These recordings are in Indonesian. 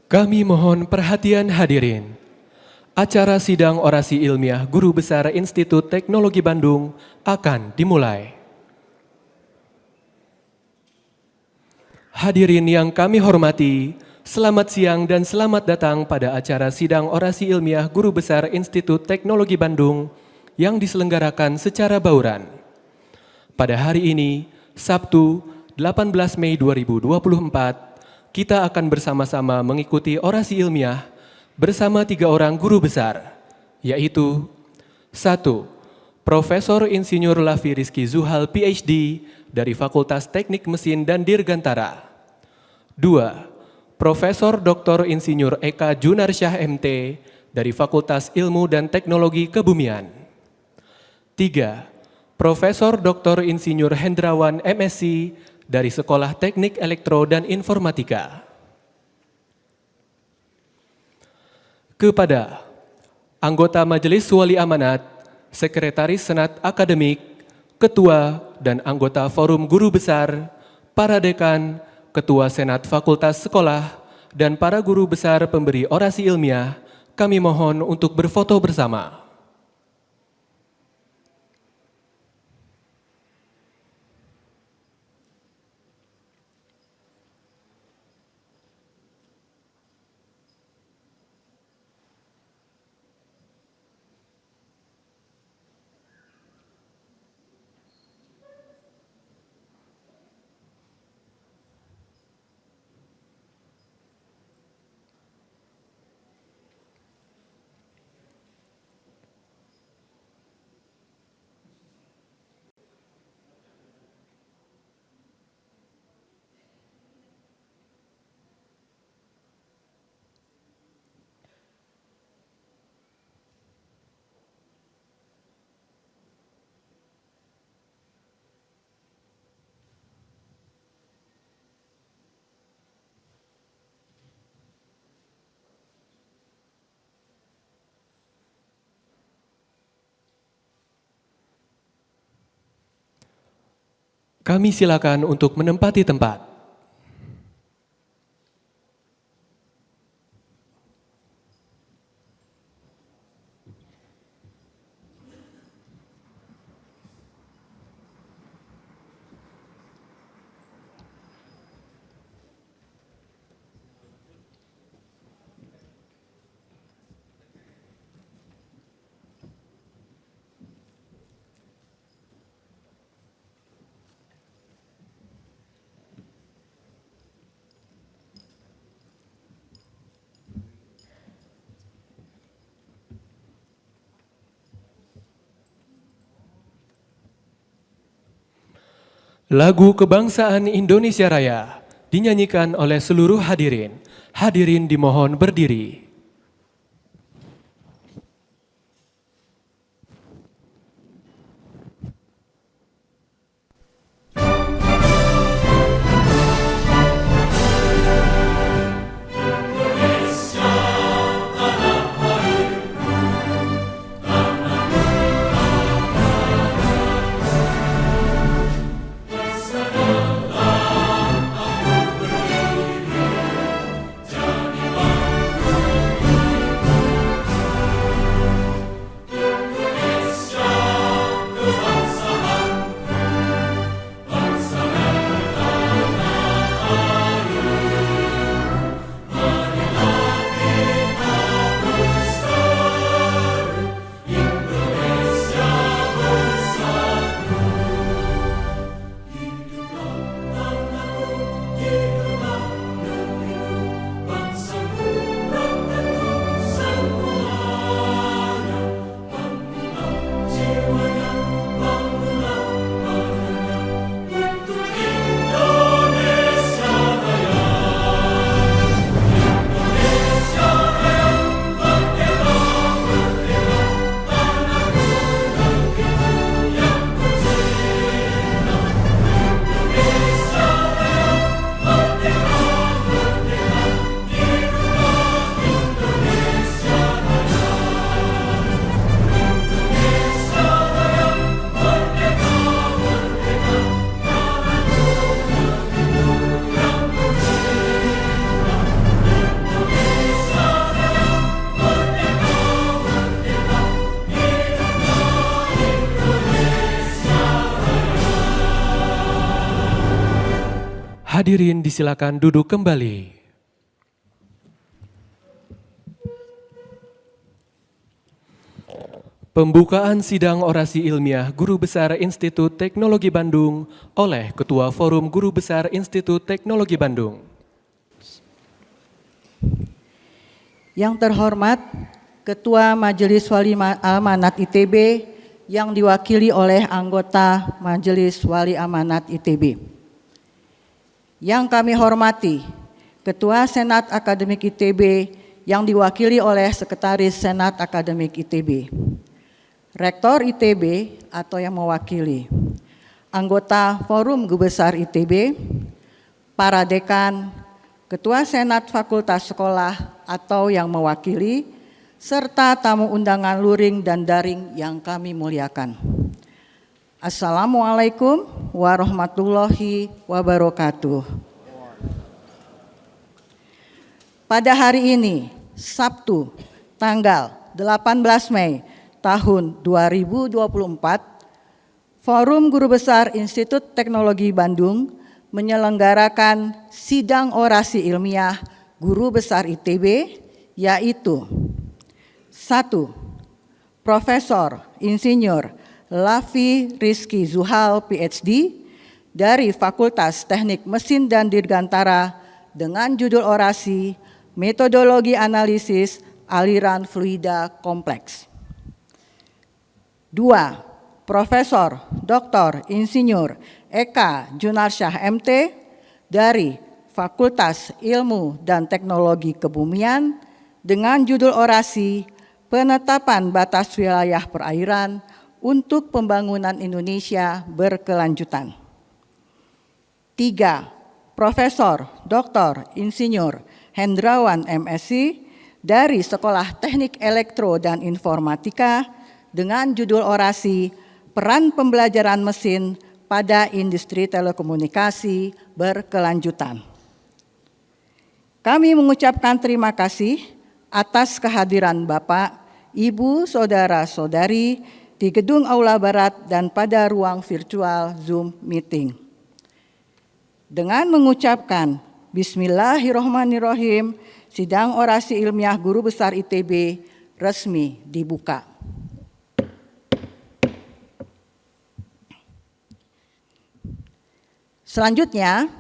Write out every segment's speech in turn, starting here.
Kami mohon perhatian hadirin. Acara sidang orasi ilmiah Guru Besar Institut Teknologi Bandung akan dimulai. Hadirin yang kami hormati, selamat siang dan selamat datang pada acara sidang orasi ilmiah Guru Besar Institut Teknologi Bandung yang diselenggarakan secara bauran. Pada hari ini, Sabtu 18 Mei 2024, kita akan bersama-sama mengikuti orasi ilmiah bersama 3 orang guru besar, yaitu 1. Profesor Insinyur Lafi Rizky Zuhal PhD dari Fakultas Teknik Mesin dan Dirgantara. 2. Profesor Dr. Insinyur Eka Junarsyah MT dari Fakultas Ilmu dan Teknologi Kebumian. 3. Profesor Dr. Insinyur Hendrawan MSc dari Sekolah Teknik Elektro dan Informatika. Kepada anggota Majelis Wali Amanat, Sekretaris Senat Akademik, Ketua dan anggota Forum Guru Besar, para dekan, Ketua Senat Fakultas Sekolah, dan para guru besar pemberi orasi ilmiah, kami mohon untuk berfoto bersama. Kami silakan untuk menempati tempat. Lagu Kebangsaan Indonesia Raya dinyanyikan oleh seluruh hadirin. Hadirin dimohon berdiri. Hadirin disilakan duduk kembali. Pembukaan sidang orasi ilmiah Guru Besar Institut Teknologi Bandung oleh Ketua Forum Guru Besar Institut Teknologi Bandung. Yang terhormat Ketua Majelis Wali Amanat ITB yang diwakili oleh anggota Majelis Wali Amanat ITB. Yang kami hormati Ketua Senat Akademik ITB yang diwakili oleh Sekretaris Senat Akademik ITB. Rektor ITB atau yang mewakili, anggota Forum Guru Besar ITB, para dekan, Ketua Senat Fakultas Sekolah atau yang mewakili, serta tamu undangan luring dan daring yang kami muliakan. Assalamualaikum warahmatullahi wabarakatuh. Pada hari ini, Sabtu, tanggal 18 Mei tahun 2024, Forum Guru Besar Institut Teknologi Bandung menyelenggarakan sidang orasi ilmiah Guru Besar ITB, yaitu 1. Profesor Insinyur Lafi Rizky Zuhal PhD dari Fakultas Teknik Mesin dan Dirgantara dengan judul orasi Metodologi Analisis Aliran Fluida Kompleks. 2. Profesor Dr. Insinyur Eka Junarsyah MT dari Fakultas Ilmu dan Teknologi Kebumian dengan judul orasi Penetapan Batas Wilayah Perairan untuk Pembangunan Indonesia Berkelanjutan. 3. Profesor Dr. Insinyur Hendrawan MSc dari Sekolah Teknik Elektro dan Informatika dengan judul orasi Peran Pembelajaran Mesin pada Industri Telekomunikasi Berkelanjutan. Kami mengucapkan terima kasih atas kehadiran Bapak, Ibu, Saudara-saudari di Gedung Aula Barat dan pada ruang virtual Zoom Meeting. Dengan mengucapkan Bismillahirrahmanirrahim, sidang orasi ilmiah Guru Besar ITB resmi dibuka. Selanjutnya,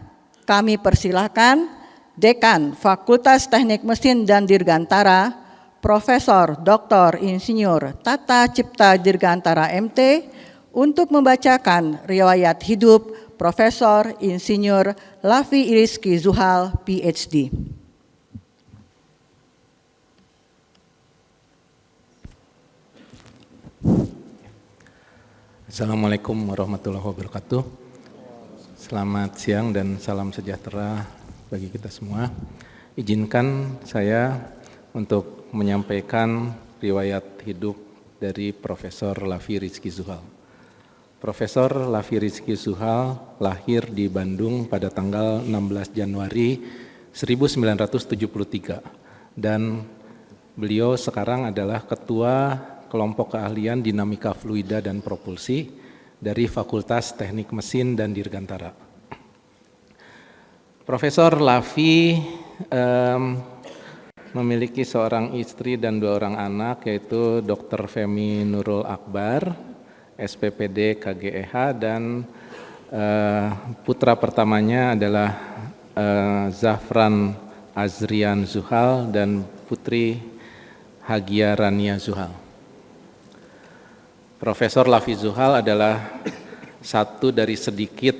kami persilahkan Dekan Fakultas Teknik Mesin dan Dirgantara, Profesor Dr. Insinyur Tata Cipta Dirgantara MT, untuk membacakan riwayat hidup Profesor Insinyur Lafi Rizky Zuhal, PhD. Assalamualaikum warahmatullahi wabarakatuh. Selamat siang dan salam sejahtera bagi kita semua. Izinkan saya untuk menyampaikan riwayat hidup dari Profesor Lafi Rizky Zuhal. Profesor Lafi Rizky Zuhal lahir di Bandung pada tanggal 16 Januari 1973 dan beliau sekarang adalah Ketua Kelompok Keahlian Dinamika Fluida dan Propulsi dari Fakultas Teknik Mesin dan Dirgantara. Profesor Lafi memiliki seorang istri dan 2 orang anak, yaitu Dr. Femi Nurul Akbar, SPPD KGEH, dan putra pertamanya adalah Zafran Azrian Zuhal dan putri Hagia Rania Zuhal. Profesor Lafi Zuhal adalah satu dari sedikit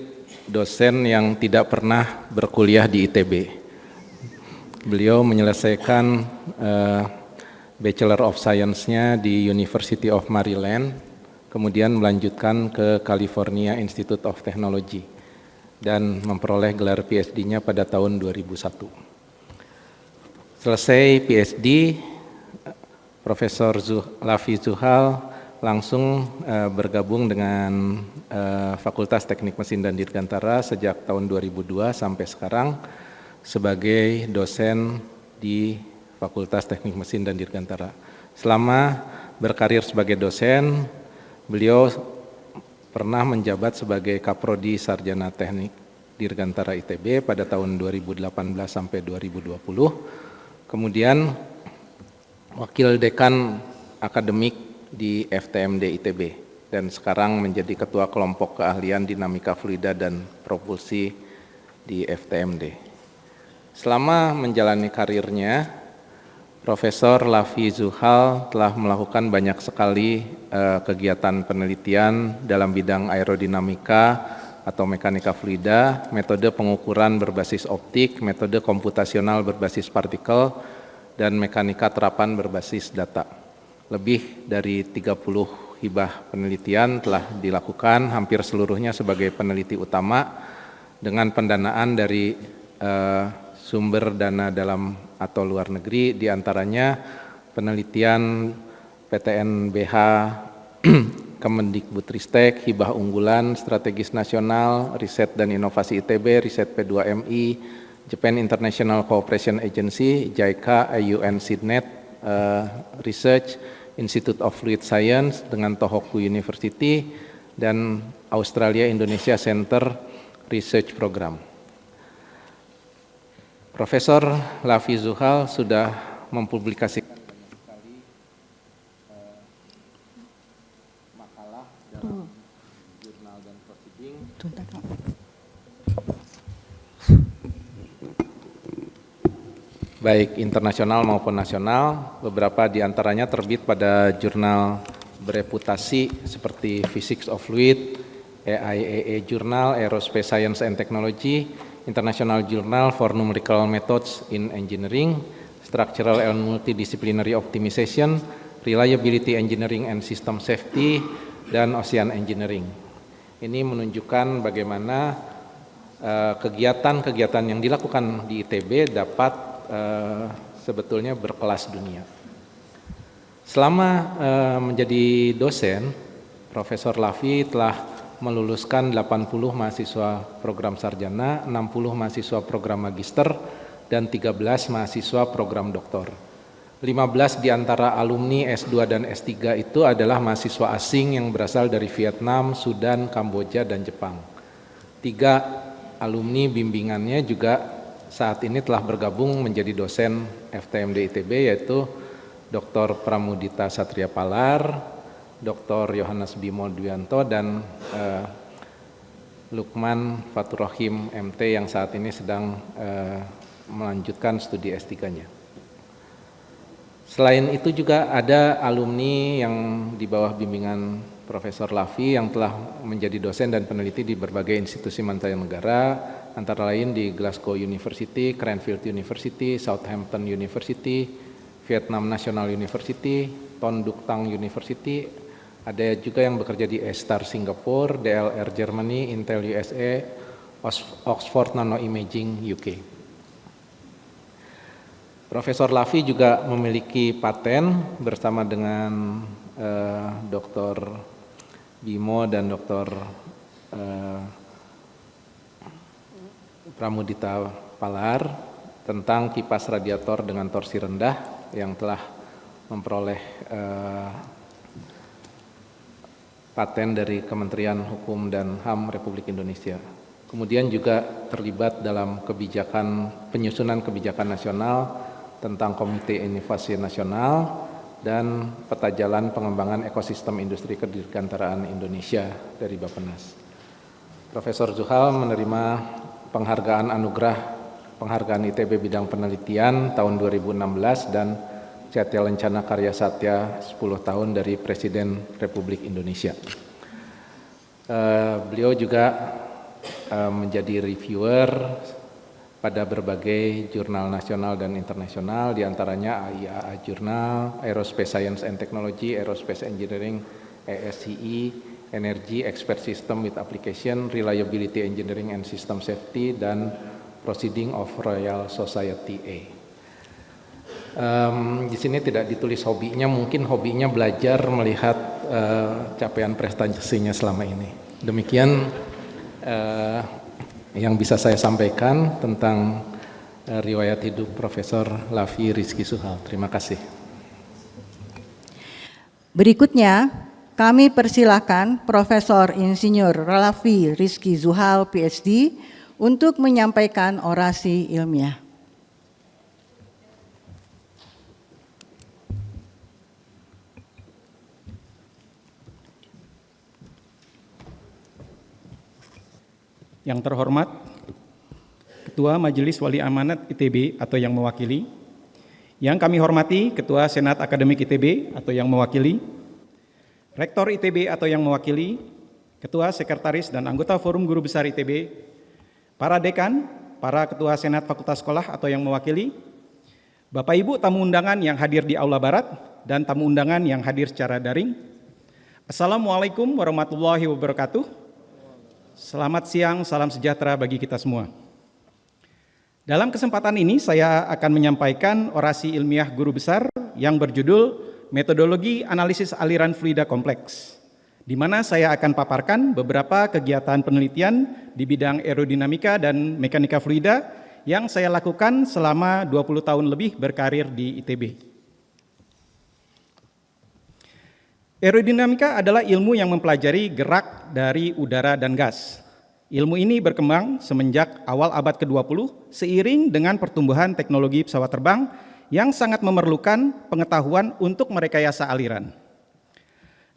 dosen yang tidak pernah berkuliah di ITB. Beliau menyelesaikan Bachelor of Science-nya di University of Maryland, kemudian melanjutkan ke California Institute of Technology dan memperoleh gelar PhD-nya pada tahun 2001. Selesai PhD, Profesor Lafi Zuhal langsung bergabung dengan Fakultas Teknik Mesin dan Dirgantara sejak tahun 2002 sampai sekarang sebagai dosen di Fakultas Teknik Mesin dan Dirgantara. Selama berkarir sebagai dosen, beliau pernah menjabat sebagai Kaprodi Sarjana Teknik Dirgantara ITB pada tahun 2018 sampai 2020. Kemudian Wakil Dekan Akademik di FTMD ITB dan sekarang menjadi Ketua Kelompok Keahlian Dinamika Fluida dan Propulsi di FTMD. Selama menjalani karirnya, Profesor Lavi Zuhal telah melakukan banyak sekali kegiatan penelitian dalam bidang aerodinamika atau mekanika fluida, metode pengukuran berbasis optik, metode komputasional berbasis partikel, dan mekanika terapan berbasis data. Lebih dari 30 hibah penelitian telah dilakukan, hampir seluruhnya sebagai peneliti utama dengan pendanaan dari sumber dana dalam atau luar negeri, diantaranya penelitian PTNBH, Kemendikbudristek, hibah unggulan, strategis nasional, riset dan inovasi ITB, riset P2MI, Japan International Cooperation Agency, JICA, IUN SIDNET, Research, Institute of Fluid Science dengan Tohoku University, dan Australia Indonesia Center Research Program. Profesor Lavi Zuhal sudah mempublikasikan makalah dalam jurnal dan proceeding baik internasional maupun nasional. Beberapa di antaranya terbit pada jurnal bereputasi seperti Physics of Fluid, AIAA Journal, Aerospace Science and Technology, International Journal for Numerical Methods in Engineering, Structural and Multidisciplinary Optimization, Reliability Engineering and System Safety, dan Ocean Engineering. Ini menunjukkan bagaimana kegiatan-kegiatan yang dilakukan di ITB dapat sebetulnya berkelas dunia. Selama menjadi dosen, Profesor Lavi telah meluluskan 80 mahasiswa program sarjana, 60 mahasiswa program magister, dan 13 mahasiswa program doktor. 15 di antara alumni S2 dan S3 itu adalah mahasiswa asing yang berasal dari Vietnam, Sudan, Kamboja, dan Jepang. 3 alumni bimbingannya juga saat ini telah bergabung menjadi dosen FTMD ITB, yaitu Dr. Pramudita Satria Palar, Dr. Yohanes Bimo Dwianto, dan Lukman Fatur Rahim MT yang saat ini sedang melanjutkan studi S3-nya. Selain itu juga ada alumni yang di bawah bimbingan Profesor Lavi yang telah menjadi dosen dan peneliti di berbagai institusi mancanegara, antara lain di Glasgow University, Cranfield University, Southampton University, Vietnam National University, Ton Duc Tang University. Ada juga yang bekerja di A-Star Singapore, DLR Germany, Intel USA, Oxford Nano Imaging UK. Profesor Lavi juga memiliki paten bersama dengan Dr. Bimo dan Dr. Pramudita Palar tentang kipas radiator dengan torsi rendah yang telah memperoleh paten dari Kementerian Hukum dan HAM Republik Indonesia. Kemudian juga terlibat dalam penyusunan kebijakan nasional tentang Komite Inovasi Nasional dan peta jalan pengembangan ekosistem industri kedirgantaraan Indonesia dari Bappenas. Profesor Zuhal menerima penghargaan ITB bidang penelitian tahun 2016 dan Satya Lencana Karya Satya 10 tahun dari Presiden Republik Indonesia. Beliau juga menjadi reviewer pada berbagai jurnal nasional dan internasional, diantaranya AIAA Journal, Aerospace Science and Technology, Aerospace Engineering, ASCE, Energy Expert System with Application, Reliability Engineering and System Safety, dan Proceeding of Royal Society A. Di sini tidak ditulis hobinya, mungkin hobinya belajar melihat capaian prestasinya selama ini. Demikian yang bisa saya sampaikan tentang riwayat hidup Profesor Lavi Rizky Zuhal. Terima kasih. Berikutnya, kami persilakan Profesor Insinyur Lavi Rizky Zuhal, PhD, untuk menyampaikan orasi ilmiah. Yang terhormat Ketua Majelis Wali Amanat ITB atau yang mewakili, yang kami hormati Ketua Senat Akademik ITB atau yang mewakili, Rektor ITB atau yang mewakili, Ketua Sekretaris dan anggota Forum Guru Besar ITB, para dekan, para Ketua Senat Fakultas Sekolah atau yang mewakili, Bapak Ibu tamu undangan yang hadir di Aula Barat dan tamu undangan yang hadir secara daring. Assalamualaikum warahmatullahi wabarakatuh. Selamat siang, salam sejahtera bagi kita semua. Dalam kesempatan ini saya akan menyampaikan orasi ilmiah guru besar yang berjudul Metodologi Analisis Aliran Fluida Kompleks, di mana saya akan paparkan beberapa kegiatan penelitian di bidang aerodinamika dan mekanika fluida yang saya lakukan selama 20 tahun lebih berkarir di ITB. Aerodinamika adalah ilmu yang mempelajari gerak dari udara dan gas. Ilmu ini berkembang semenjak awal abad ke-20 seiring dengan pertumbuhan teknologi pesawat terbang yang sangat memerlukan pengetahuan untuk merekayasa aliran.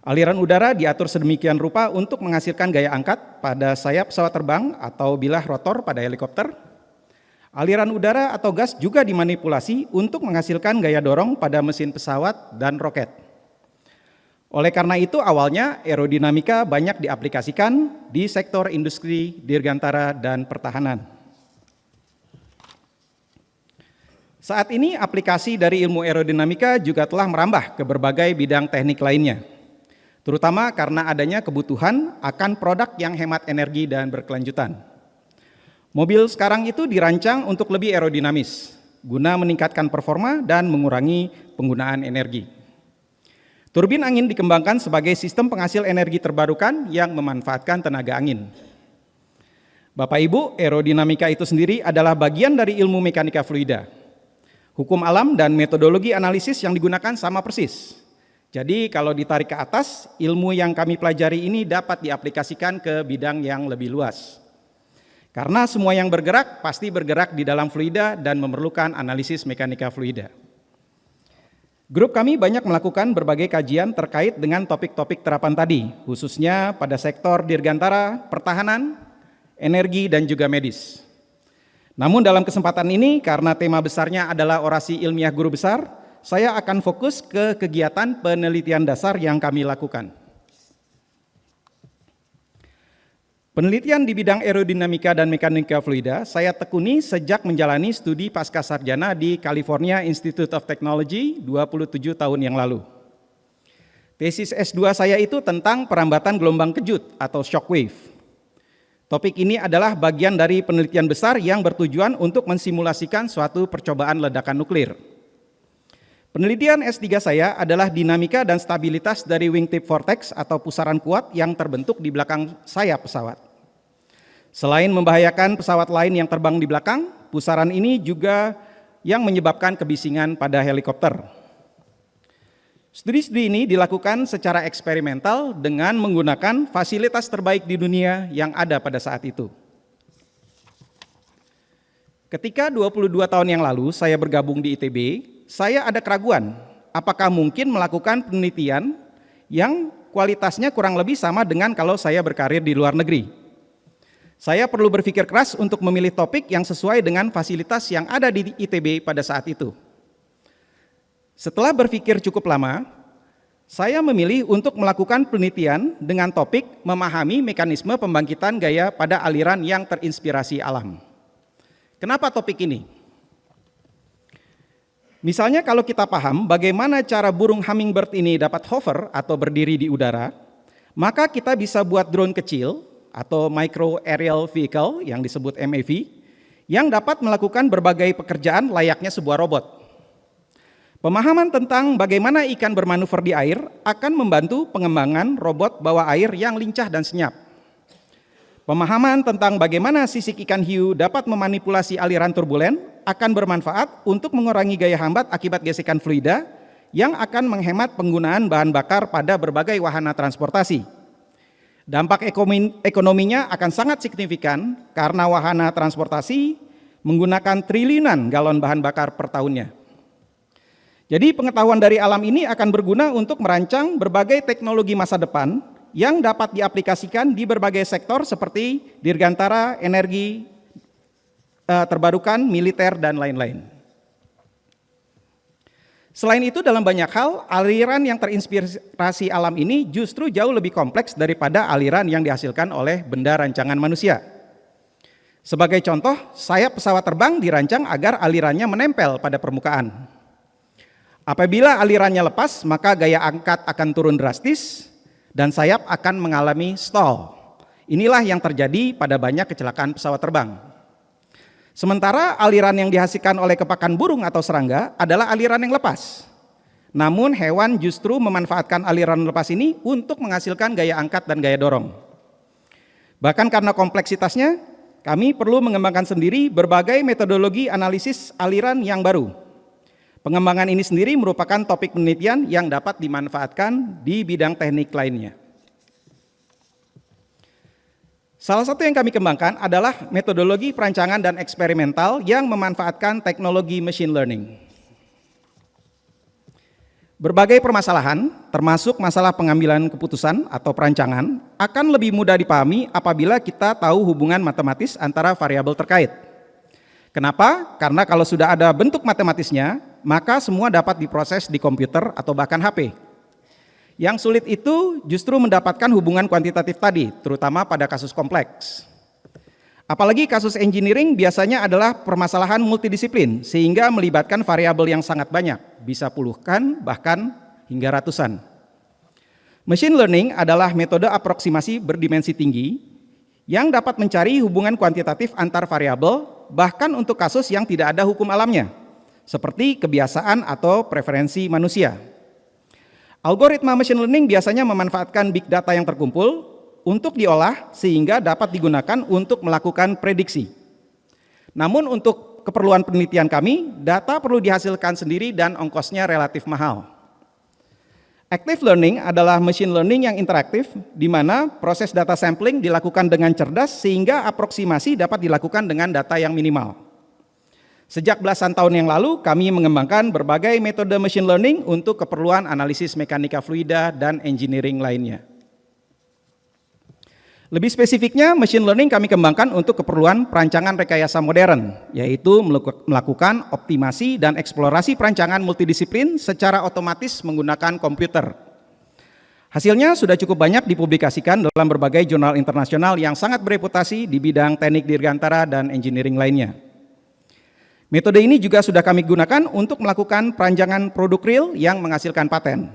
Aliran udara diatur sedemikian rupa untuk menghasilkan gaya angkat pada sayap pesawat terbang atau bilah rotor pada helikopter. Aliran udara atau gas juga dimanipulasi untuk menghasilkan gaya dorong pada mesin pesawat dan roket. Oleh karena itu awalnya aerodinamika banyak diaplikasikan di sektor industri, dirgantara, dan pertahanan. Saat ini aplikasi dari ilmu aerodinamika juga telah merambah ke berbagai bidang teknik lainnya, terutama karena adanya kebutuhan akan produk yang hemat energi dan berkelanjutan. Mobil sekarang itu dirancang untuk lebih aerodinamis, guna meningkatkan performa dan mengurangi penggunaan energi. Turbin angin dikembangkan sebagai sistem penghasil energi terbarukan yang memanfaatkan tenaga angin. Bapak Ibu, aerodinamika itu sendiri adalah bagian dari ilmu mekanika fluida. Hukum alam dan metodologi analisis yang digunakan sama persis. Jadi kalau ditarik ke atas, ilmu yang kami pelajari ini dapat diaplikasikan ke bidang yang lebih luas. Karena semua yang bergerak pasti bergerak di dalam fluida dan memerlukan analisis mekanika fluida. Grup kami banyak melakukan berbagai kajian terkait dengan topik-topik terapan tadi, khususnya pada sektor dirgantara, pertahanan, energi, dan juga medis. Namun dalam kesempatan ini, karena tema besarnya adalah orasi ilmiah guru besar, saya akan fokus ke kegiatan penelitian dasar yang kami lakukan. Penelitian di bidang aerodinamika dan mekanika fluida saya tekuni sejak menjalani studi pascasarjana di California Institute of Technology 27 tahun yang lalu. Tesis S2 saya itu tentang perambatan gelombang kejut atau shockwave. Topik ini adalah bagian dari penelitian besar yang bertujuan untuk mensimulasikan suatu percobaan ledakan nuklir. Penelitian S3 saya adalah dinamika dan stabilitas dari wingtip vortex atau pusaran kuat yang terbentuk di belakang sayap pesawat. Selain membahayakan pesawat lain yang terbang di belakang, pusaran ini juga yang menyebabkan kebisingan pada helikopter. Studi-studi ini dilakukan secara eksperimental dengan menggunakan fasilitas terbaik di dunia yang ada pada saat itu. Ketika 22 tahun yang lalu saya bergabung di ITB, saya ada keraguan apakah mungkin melakukan penelitian yang kualitasnya kurang lebih sama dengan kalau saya berkarir di luar negeri. Saya perlu berpikir keras untuk memilih topik yang sesuai dengan fasilitas yang ada di ITB pada saat itu. Setelah berpikir cukup lama, saya memilih untuk melakukan penelitian dengan topik memahami mekanisme pembangkitan gaya pada aliran yang terinspirasi alam. Kenapa topik ini? Misalnya kalau kita paham bagaimana cara burung hummingbird ini dapat hover atau berdiri di udara, maka kita bisa buat drone kecil atau Micro Aerial Vehicle yang disebut MAV, yang dapat melakukan berbagai pekerjaan layaknya sebuah robot. Pemahaman tentang bagaimana ikan bermanuver di air akan membantu pengembangan robot bawah air yang lincah dan senyap. Pemahaman tentang bagaimana sisik ikan hiu dapat memanipulasi aliran turbulen akan bermanfaat untuk mengurangi gaya hambat akibat gesekan fluida yang akan menghemat penggunaan bahan bakar pada berbagai wahana transportasi. Dampak ekonominya akan sangat signifikan karena wahana transportasi menggunakan triliunan galon bahan bakar per tahunnya. Jadi pengetahuan dari alam ini akan berguna untuk merancang berbagai teknologi masa depan yang dapat diaplikasikan di berbagai sektor seperti dirgantara, energi terbarukan, militer, dan lain-lain. Selain itu dalam banyak hal, aliran yang terinspirasi alam ini justru jauh lebih kompleks daripada aliran yang dihasilkan oleh benda rancangan manusia. Sebagai contoh, sayap pesawat terbang dirancang agar alirannya menempel pada permukaan. Apabila alirannya lepas, maka gaya angkat akan turun drastis dan sayap akan mengalami stall. Inilah yang terjadi pada banyak kecelakaan pesawat terbang. Sementara aliran yang dihasilkan oleh kepakan burung atau serangga adalah aliran yang lepas. Namun hewan justru memanfaatkan aliran lepas ini untuk menghasilkan gaya angkat dan gaya dorong. Bahkan karena kompleksitasnya, kami perlu mengembangkan sendiri berbagai metodologi analisis aliran yang baru. Pengembangan ini sendiri merupakan topik penelitian yang dapat dimanfaatkan di bidang teknik lainnya. Salah satu yang kami kembangkan adalah metodologi perancangan dan eksperimental yang memanfaatkan teknologi machine learning. Berbagai permasalahan, termasuk masalah pengambilan keputusan atau perancangan, akan lebih mudah dipahami apabila kita tahu hubungan matematis antara variabel terkait. Kenapa? Karena kalau sudah ada bentuk matematisnya, maka semua dapat diproses di komputer atau bahkan HP. Yang sulit itu justru mendapatkan hubungan kuantitatif tadi, terutama pada kasus kompleks. Apalagi kasus engineering biasanya adalah permasalahan multidisiplin, sehingga melibatkan variabel yang sangat banyak, bisa puluhan bahkan hingga ratusan. Machine learning adalah metode aproksimasi berdimensi tinggi yang dapat mencari hubungan kuantitatif antar variabel, bahkan untuk kasus yang tidak ada hukum alamnya, seperti kebiasaan atau preferensi manusia. Algoritma machine learning biasanya memanfaatkan big data yang terkumpul untuk diolah sehingga dapat digunakan untuk melakukan prediksi. Namun untuk keperluan penelitian kami, data perlu dihasilkan sendiri dan ongkosnya relatif mahal. Active learning adalah machine learning yang interaktif di mana proses data sampling dilakukan dengan cerdas sehingga aproksimasi dapat dilakukan dengan data yang minimal. Sejak belasan tahun yang lalu, kami mengembangkan berbagai metode machine learning untuk keperluan analisis mekanika fluida dan engineering lainnya. Lebih spesifiknya, machine learning kami kembangkan untuk keperluan perancangan rekayasa modern, yaitu melakukan optimasi dan eksplorasi perancangan multidisiplin secara otomatis menggunakan komputer. Hasilnya sudah cukup banyak dipublikasikan dalam berbagai jurnal internasional yang sangat bereputasi di bidang teknik dirgantara dan engineering lainnya. Metode ini juga sudah kami gunakan untuk melakukan perancangan produk real yang menghasilkan paten.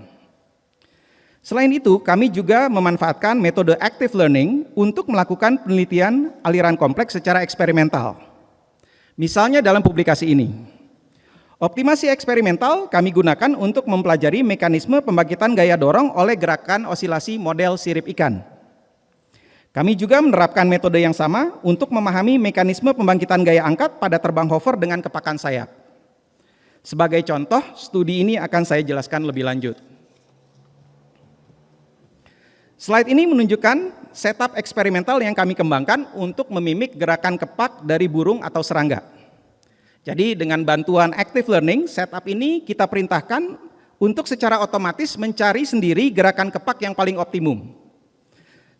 Selain itu, kami juga memanfaatkan metode active learning untuk melakukan penelitian aliran kompleks secara eksperimental. Misalnya dalam publikasi ini. Optimasi eksperimental kami gunakan untuk mempelajari mekanisme pembangkitan gaya dorong oleh gerakan osilasi model sirip ikan. Kami juga menerapkan metode yang sama untuk memahami mekanisme pembangkitan gaya angkat pada terbang hover dengan kepakan sayap. Sebagai contoh, studi ini akan saya jelaskan lebih lanjut. Slide ini menunjukkan setup eksperimental yang kami kembangkan untuk memimik gerakan kepak dari burung atau serangga. Jadi dengan bantuan active learning, setup ini kita perintahkan untuk secara otomatis mencari sendiri gerakan kepak yang paling optimum.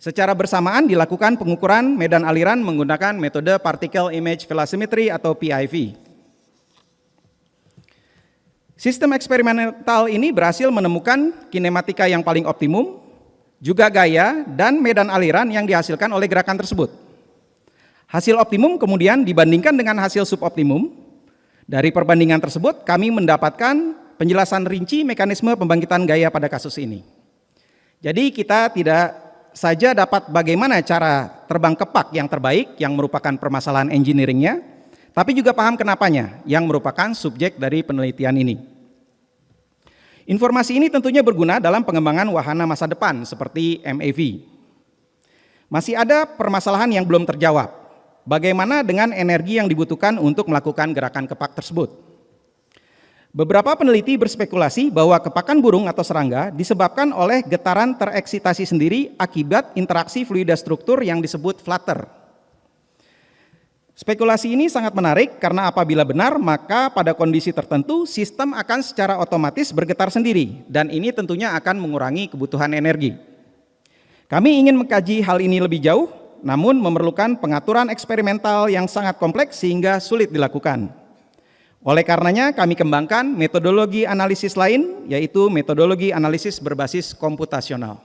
Secara bersamaan dilakukan pengukuran medan aliran menggunakan metode Particle Image Velocimetry atau PIV. Sistem eksperimental ini berhasil menemukan kinematika yang paling optimum, juga gaya dan medan aliran yang dihasilkan oleh gerakan tersebut. Hasil optimum kemudian dibandingkan dengan hasil suboptimum. Dari perbandingan tersebut kami mendapatkan penjelasan rinci mekanisme pembangkitan gaya pada kasus ini. Jadi kita tidak saja dapat bagaimana cara terbang kepak yang terbaik yang merupakan permasalahan engineeringnya, tapi juga paham kenapanya yang merupakan subjek dari penelitian ini. Informasi ini tentunya berguna dalam pengembangan wahana masa depan seperti MAV. Masih ada permasalahan yang belum terjawab. Bagaimana dengan energi yang dibutuhkan untuk melakukan gerakan kepak tersebut? Beberapa peneliti berspekulasi bahwa kepakan burung atau serangga disebabkan oleh getaran tereksitasi sendiri akibat interaksi fluida struktur yang disebut flutter. Spekulasi ini sangat menarik karena apabila benar, maka pada kondisi tertentu sistem akan secara otomatis bergetar sendiri dan ini tentunya akan mengurangi kebutuhan energi. Kami ingin mengkaji hal ini lebih jauh, namun memerlukan pengaturan eksperimental yang sangat kompleks sehingga sulit dilakukan. Oleh karenanya kami kembangkan metodologi analisis lain, yaitu metodologi analisis berbasis komputasional.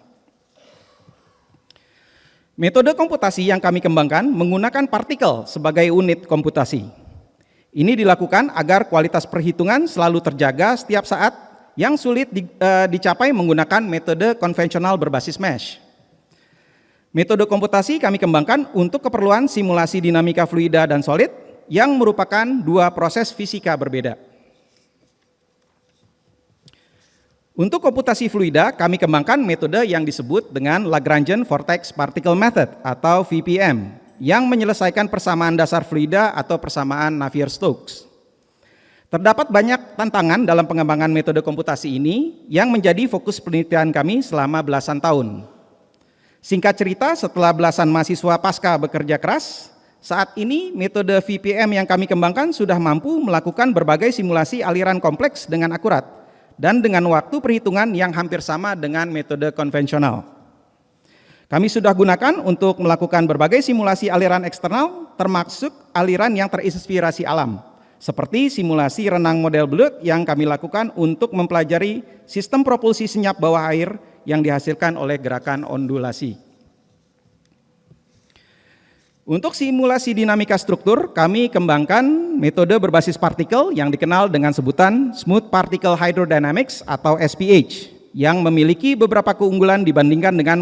Metode komputasi yang kami kembangkan menggunakan partikel sebagai unit komputasi. Ini dilakukan agar kualitas perhitungan selalu terjaga setiap saat yang sulit dicapai menggunakan metode konvensional berbasis mesh. Metode komputasi kami kembangkan untuk keperluan simulasi dinamika fluida dan solid yang merupakan dua proses fisika berbeda. Untuk komputasi fluida, kami kembangkan metode yang disebut dengan Lagrangian Vortex Particle Method atau VPM, yang menyelesaikan persamaan dasar fluida atau persamaan Navier-Stokes. Terdapat banyak tantangan dalam pengembangan metode komputasi ini yang menjadi fokus penelitian kami selama belasan tahun. Singkat cerita, setelah belasan mahasiswa pasca bekerja keras, saat ini metode VPM yang kami kembangkan sudah mampu melakukan berbagai simulasi aliran kompleks dengan akurat dan dengan waktu perhitungan yang hampir sama dengan metode konvensional. Kami sudah gunakan untuk melakukan berbagai simulasi aliran eksternal termasuk aliran yang terinspirasi alam, seperti simulasi renang model belut yang kami lakukan untuk mempelajari sistem propulsi senyap bawah air yang dihasilkan oleh gerakan ondulasi. Untuk simulasi dinamika struktur, kami kembangkan metode berbasis partikel yang dikenal dengan sebutan Smooth Particle Hydrodynamics atau SPH, yang memiliki beberapa keunggulan dibandingkan dengan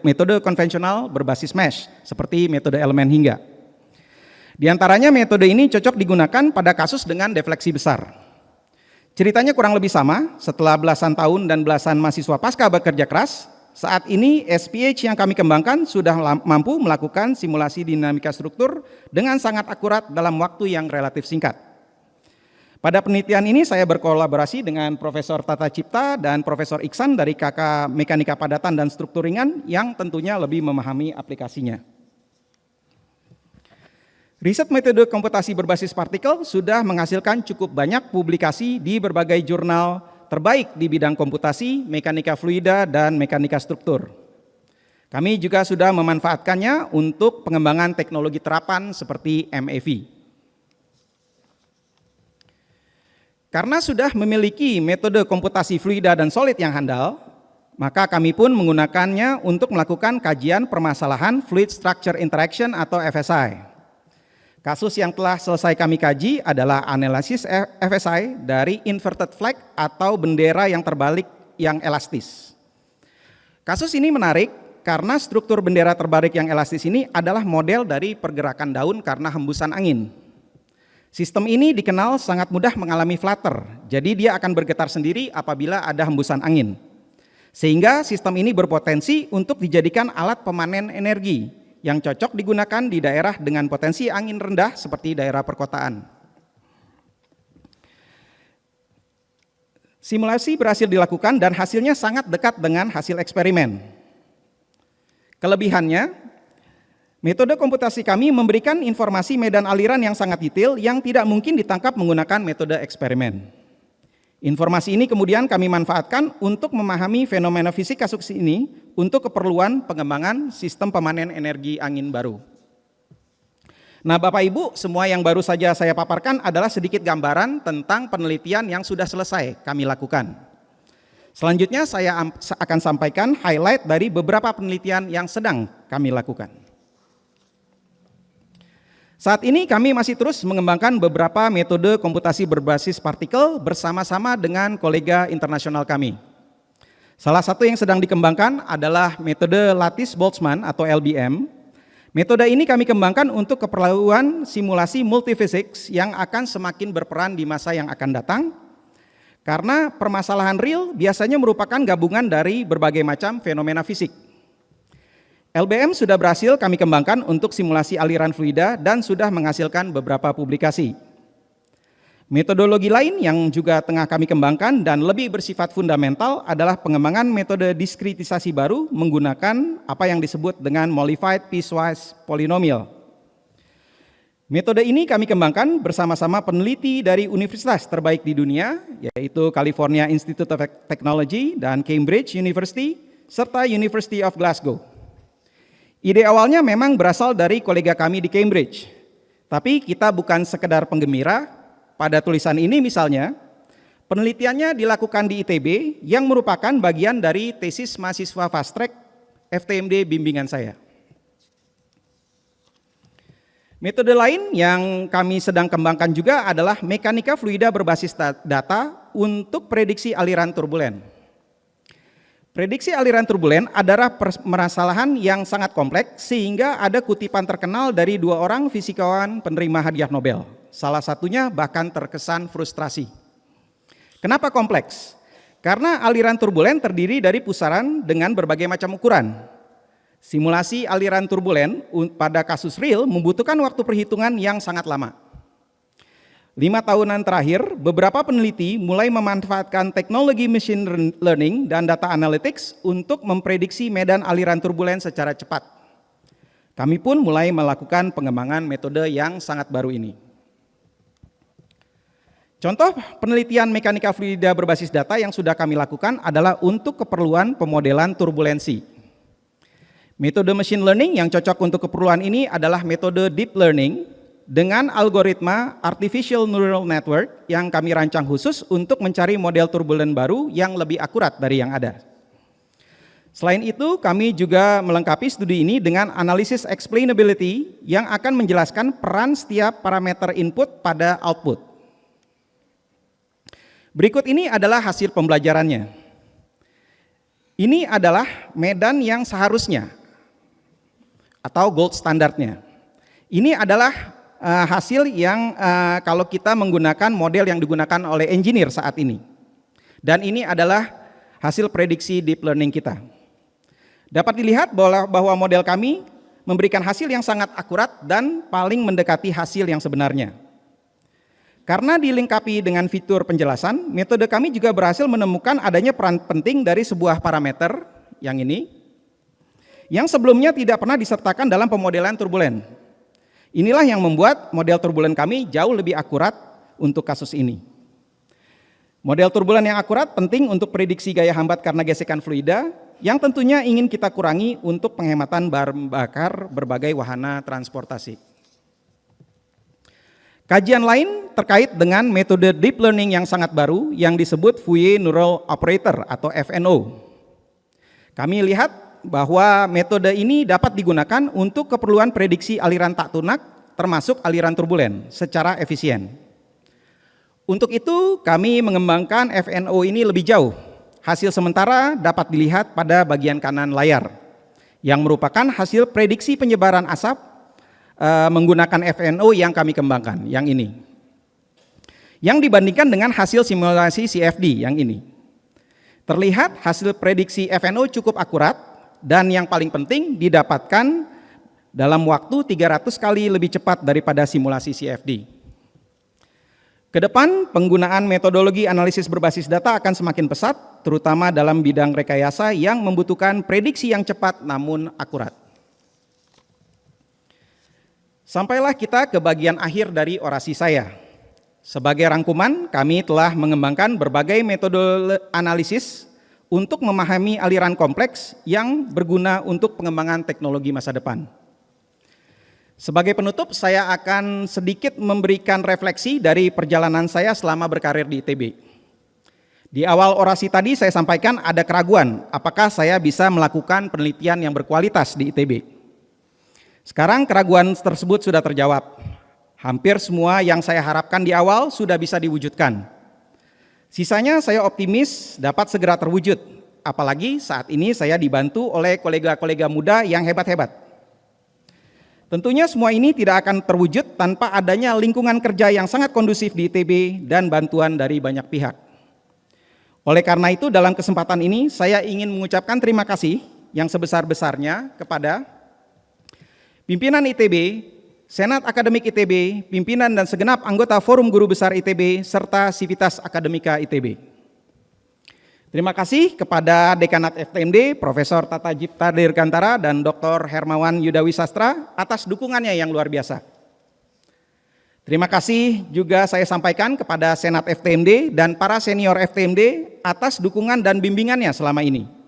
metode konvensional berbasis mesh, seperti metode elemen hingga. Di antaranya metode ini cocok digunakan pada kasus dengan defleksi besar. Ceritanya kurang lebih sama, setelah belasan tahun dan belasan mahasiswa pasca bekerja keras, saat ini SPH yang kami kembangkan sudah mampu melakukan simulasi dinamika struktur dengan sangat akurat dalam waktu yang relatif singkat. Pada penelitian ini saya berkolaborasi dengan Profesor Tata Cipta dan Profesor Iksan dari KK Mekanika Padatan dan Struktur Ringan yang tentunya lebih memahami aplikasinya. Riset metode komputasi berbasis partikel sudah menghasilkan cukup banyak publikasi di berbagai jurnal terbaik di bidang komputasi, mekanika fluida, dan mekanika struktur. Kami juga sudah memanfaatkannya untuk pengembangan teknologi terapan seperti MAV. Karena sudah memiliki metode komputasi fluida dan solid yang handal, maka kami pun menggunakannya untuk melakukan kajian permasalahan Fluid Structure Interaction atau FSI. Kasus yang telah selesai kami kaji adalah analisis FSI dari inverted flag atau bendera yang terbalik yang elastis. Kasus ini menarik karena struktur bendera terbalik yang elastis ini adalah model dari pergerakan daun karena hembusan angin. Sistem ini dikenal sangat mudah mengalami flutter, jadi dia akan bergetar sendiri apabila ada hembusan angin. Sehingga sistem ini berpotensi untuk dijadikan alat pemanen energi yang cocok digunakan di daerah dengan potensi angin rendah seperti daerah perkotaan. Simulasi berhasil dilakukan dan hasilnya sangat dekat dengan hasil eksperimen. Kelebihannya, metode komputasi kami memberikan informasi medan aliran yang sangat detail yang tidak mungkin ditangkap menggunakan metode eksperimen. Informasi ini kemudian kami manfaatkan untuk memahami fenomena fisik kasus ini untuk keperluan pengembangan sistem pemanen energi angin baru. Nah, Bapak Ibu, semua yang baru saja saya paparkan adalah sedikit gambaran tentang penelitian yang sudah selesai kami lakukan. Selanjutnya saya akan sampaikan highlight dari beberapa penelitian yang sedang kami lakukan. Saat ini kami masih terus mengembangkan beberapa metode komputasi berbasis partikel bersama-sama dengan kolega internasional kami. Salah satu yang sedang dikembangkan adalah metode Lattice-Boltzmann atau LBM. Metode ini kami kembangkan untuk keperluan simulasi multiphysics yang akan semakin berperan di masa yang akan datang, karena permasalahan real biasanya merupakan gabungan dari berbagai macam fenomena fisik. LBM sudah berhasil kami kembangkan untuk simulasi aliran fluida dan sudah menghasilkan beberapa publikasi. Metodologi lain yang juga tengah kami kembangkan dan lebih bersifat fundamental adalah pengembangan metode diskritisasi baru menggunakan apa yang disebut dengan Modified Piecewise Polynomial. Metode ini kami kembangkan bersama-sama peneliti dari universitas terbaik di dunia, yaitu California Institute of Technology dan Cambridge University, serta University of Glasgow. Ide awalnya memang berasal dari kolega kami di Cambridge, tapi kita bukan sekedar penggembira. Pada tulisan ini misalnya, penelitiannya dilakukan di ITB yang merupakan bagian dari tesis mahasiswa fast track FTMD bimbingan saya. Metode lain yang kami sedang kembangkan juga adalah mekanika fluida berbasis data untuk prediksi aliran turbulen. Prediksi aliran turbulen adalah permasalahan yang sangat kompleks sehingga ada kutipan terkenal dari dua orang fisikawan penerima hadiah Nobel. Salah satunya bahkan terkesan frustrasi. Kenapa kompleks? Karena aliran turbulen terdiri dari pusaran dengan berbagai macam ukuran. Simulasi aliran turbulen pada kasus real membutuhkan waktu perhitungan yang sangat lama. 5 tahunan terakhir, beberapa peneliti mulai memanfaatkan teknologi machine learning dan data analytics untuk memprediksi medan aliran turbulen secara cepat. Kami pun mulai melakukan pengembangan metode yang sangat baru ini. Contoh penelitian mekanika fluida berbasis data yang sudah kami lakukan adalah untuk keperluan pemodelan turbulensi. Metode machine learning yang cocok untuk keperluan ini adalah metode deep learning dengan algoritma artificial neural network yang kami rancang khusus untuk mencari model turbulen baru yang lebih akurat dari yang ada. Selain itu, kami juga melengkapi studi ini dengan analisis explainability yang akan menjelaskan peran setiap parameter input pada output. Berikut ini adalah hasil pembelajarannya. Ini adalah medan yang seharusnya atau gold standarnya. Ini adalah hasil yang kalau kita menggunakan model yang digunakan oleh engineer saat ini. Dan ini adalah hasil prediksi deep learning kita. Dapat dilihat bahwa model kami memberikan hasil yang sangat akurat dan paling mendekati hasil yang sebenarnya. Karena dilengkapi dengan fitur penjelasan, metode kami juga berhasil menemukan adanya peran penting dari sebuah parameter yang ini, yang sebelumnya tidak pernah disertakan dalam pemodelan turbulen. Inilah yang membuat model turbulen kami jauh lebih akurat untuk kasus ini. Model turbulen yang akurat penting untuk prediksi gaya hambat karena gesekan fluida, yang tentunya ingin kita kurangi untuk penghematan bahan bakar berbagai wahana transportasi. Kajian lain terkait dengan metode deep learning yang sangat baru yang disebut Fourier Neural Operator atau FNO. Kami lihat bahwa metode ini dapat digunakan untuk keperluan prediksi aliran tak tunak termasuk aliran turbulen secara efisien. Untuk itu kami mengembangkan FNO ini lebih jauh. Hasil sementara dapat dilihat pada bagian kanan layar yang merupakan hasil prediksi penyebaran asap menggunakan FNO yang kami kembangkan, yang ini. Yang dibandingkan dengan hasil simulasi CFD yang ini. Terlihat hasil prediksi FNO cukup akurat dan yang paling penting didapatkan dalam waktu 300 kali lebih cepat daripada simulasi CFD. Kedepan penggunaan metodologi analisis berbasis data akan semakin pesat, terutama dalam bidang rekayasa yang membutuhkan prediksi yang cepat namun akurat. Sampailah kita ke bagian akhir dari orasi saya. Sebagai rangkuman, kami telah mengembangkan berbagai metode analisis untuk memahami aliran kompleks yang berguna untuk pengembangan teknologi masa depan. Sebagai penutup, saya akan sedikit memberikan refleksi dari perjalanan saya selama berkarir di ITB. Di awal orasi tadi saya sampaikan ada keraguan apakah saya bisa melakukan penelitian yang berkualitas di ITB. Sekarang keraguan tersebut sudah terjawab. Hampir semua yang saya harapkan di awal sudah bisa diwujudkan. Sisanya saya optimis dapat segera terwujud, apalagi saat ini saya dibantu oleh kolega-kolega muda yang hebat-hebat. Tentunya semua ini tidak akan terwujud tanpa adanya lingkungan kerja yang sangat kondusif di ITB dan bantuan dari banyak pihak. Oleh karena itu dalam kesempatan ini saya ingin mengucapkan terima kasih yang sebesar-besarnya kepada pimpinan ITB Senat Akademik ITB, pimpinan dan segenap anggota Forum Guru Besar ITB, serta Sivitas Akademika ITB. Terima kasih kepada Dekanat FTMD, Profesor Tata Cipta Dirgantara dan Dr. Hermawan Yudawi Sastra atas dukungannya yang luar biasa. Terima kasih juga saya sampaikan kepada Senat FTMD dan para senior FTMD atas dukungan dan bimbingannya selama ini.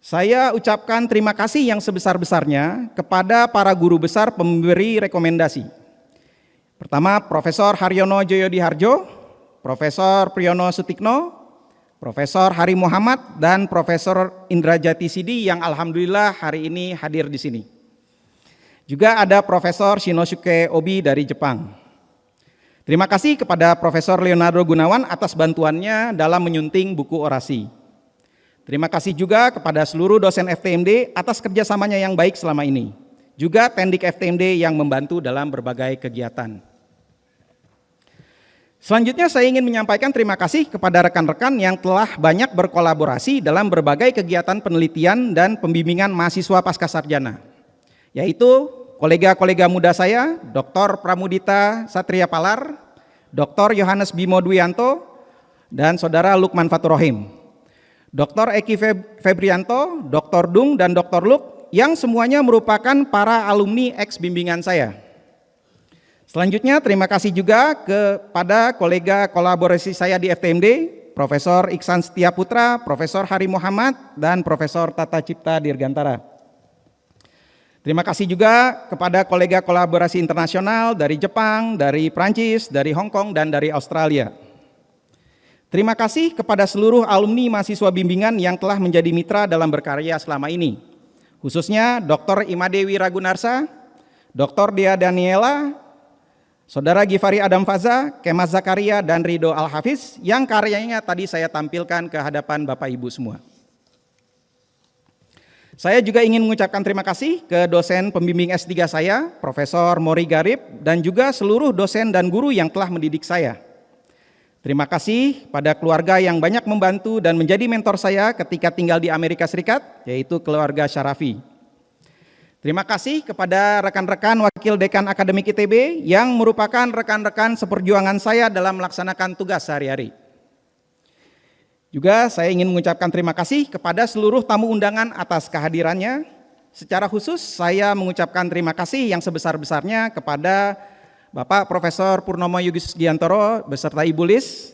Saya ucapkan terima kasih yang sebesar-besarnya kepada para guru besar pemberi rekomendasi. Pertama, Profesor Haryono Joyodiharjo, Profesor Priyono Sutikno, Profesor Hari Muhammad, dan Profesor Indrajati Sidi yang alhamdulillah hari ini hadir di sini. Juga ada Profesor Shinosuke Obi dari Jepang. Terima kasih kepada Profesor Leonardo Gunawan atas bantuannya dalam menyunting buku orasi. Terima kasih juga kepada seluruh dosen FTMD atas kerjasamanya yang baik selama ini. Juga Tendik FTMD yang membantu dalam berbagai kegiatan. Selanjutnya saya ingin menyampaikan terima kasih kepada rekan-rekan yang telah banyak berkolaborasi dalam berbagai kegiatan penelitian dan pembimbingan mahasiswa pascasarjana, yaitu kolega-kolega muda saya, Dr. Pramudita Satria Palar, Dr. Yohanes Bimo Dwianto, dan Saudara Lukman Faturohim. Dr. Eki Febrianto, Dr. Dung, dan Dr. Luk yang semuanya merupakan para alumni ex-bimbingan saya. Selanjutnya terima kasih juga kepada kolega kolaborasi saya di FTMD, Profesor Iksan Setia Putra, Profesor Hari Muhammad, dan Profesor Tata Cipta Dirgantara. Terima kasih juga kepada kolega kolaborasi internasional dari Jepang, dari Prancis, dari Hong Kong, dan dari Australia. Terima kasih kepada seluruh alumni mahasiswa bimbingan yang telah menjadi mitra dalam berkarya selama ini, khususnya Dr. Imadewi Ragunarsa, Dr. Dea Daniela, Saudara Gifari Adam Faza, Kemas Zakaria, dan Ridho Al-Hafiz yang karyanya tadi saya tampilkan ke hadapan Bapak Ibu semua. Saya juga ingin mengucapkan terima kasih ke dosen pembimbing S3 saya, Profesor Mori Garib, dan juga seluruh dosen dan guru yang telah mendidik saya. Terima kasih pada keluarga yang banyak membantu dan menjadi mentor saya ketika tinggal di Amerika Serikat, yaitu keluarga Syarafi. Terima kasih kepada rekan-rekan Wakil Dekan Akademik ITB yang merupakan rekan-rekan seperjuangan saya dalam melaksanakan tugas sehari-hari. Juga saya ingin mengucapkan terima kasih kepada seluruh tamu undangan atas kehadirannya. Secara khusus saya mengucapkan terima kasih yang sebesar-besarnya kepada Bapak Profesor Purnomo Yudhisdiantoro beserta Ibu Lis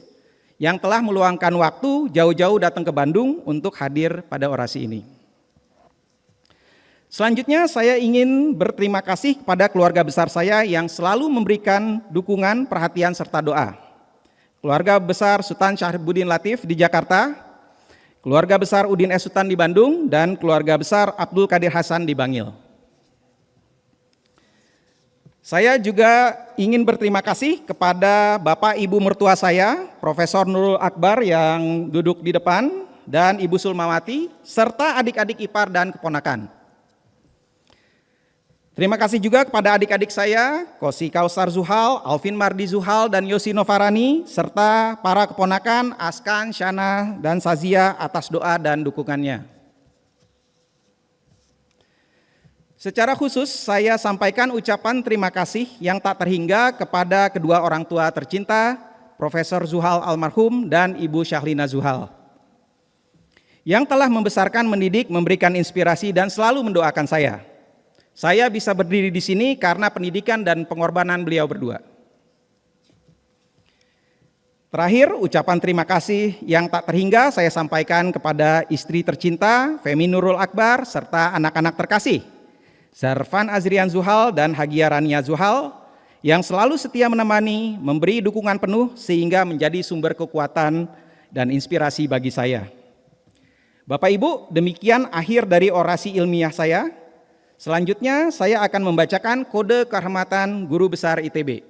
yang telah meluangkan waktu jauh-jauh datang ke Bandung untuk hadir pada orasi ini. Selanjutnya saya ingin berterima kasih kepada keluarga besar saya yang selalu memberikan dukungan, perhatian, serta doa. Keluarga besar Sultan Syahribuddin Latif di Jakarta, keluarga besar Udin S. Sultan di Bandung, dan keluarga besar Abdul Qadir Hasan di Bangil. Saya juga ingin berterima kasih kepada Bapak Ibu mertua saya, Profesor Nurul Akbar yang duduk di depan, dan Ibu Sulmawati, serta adik-adik ipar dan keponakan. Terima kasih juga kepada adik-adik saya, Kosi Kausar Zuhal, Alvin Mardi Zuhal, dan Yosi Novarani, serta para keponakan Askan, Shana, dan Sazia atas doa dan dukungannya. Secara khusus saya sampaikan ucapan terima kasih yang tak terhingga kepada kedua orang tua tercinta, Profesor Zuhal almarhum dan Ibu Syahlina Zuhal, yang telah membesarkan, mendidik, memberikan inspirasi, dan selalu mendoakan saya. Saya bisa berdiri di sini karena pendidikan dan pengorbanan beliau berdua. Terakhir, ucapan terima kasih yang tak terhingga saya sampaikan kepada istri tercinta, Femi Nurul Akbar, serta anak-anak terkasih, Zarfan Azrian Zuhal dan Hagia Rania Zuhal, yang selalu setia menemani, memberi dukungan penuh sehingga menjadi sumber kekuatan dan inspirasi bagi saya. Bapak Ibu, demikian akhir dari orasi ilmiah saya. Selanjutnya saya akan membacakan kode kehormatan Guru Besar ITB.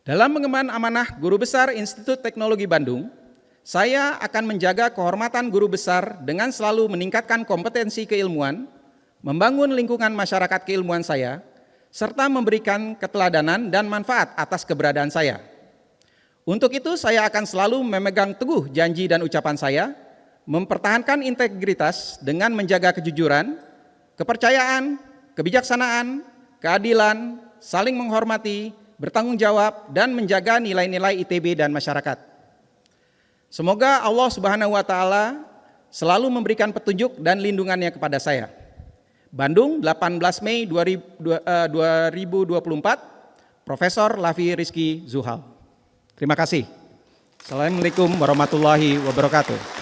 Dalam mengemban amanah Guru Besar Institut Teknologi Bandung, saya akan menjaga kehormatan guru besar dengan selalu meningkatkan kompetensi keilmuan, membangun lingkungan masyarakat keilmuan saya, serta memberikan keteladanan dan manfaat atas keberadaan saya. Untuk itu saya akan selalu memegang teguh janji dan ucapan saya, mempertahankan integritas dengan menjaga kejujuran, kepercayaan, kebijaksanaan, keadilan, saling menghormati, bertanggung jawab, dan menjaga nilai-nilai ITB dan masyarakat. Semoga Allah Subhanahu wa Ta'ala selalu memberikan petunjuk dan lindungannya kepada saya. Bandung, 18 Mei 2024, Profesor Lavi Rizky Zuhal. Terima kasih. Assalamualaikum warahmatullahi wabarakatuh.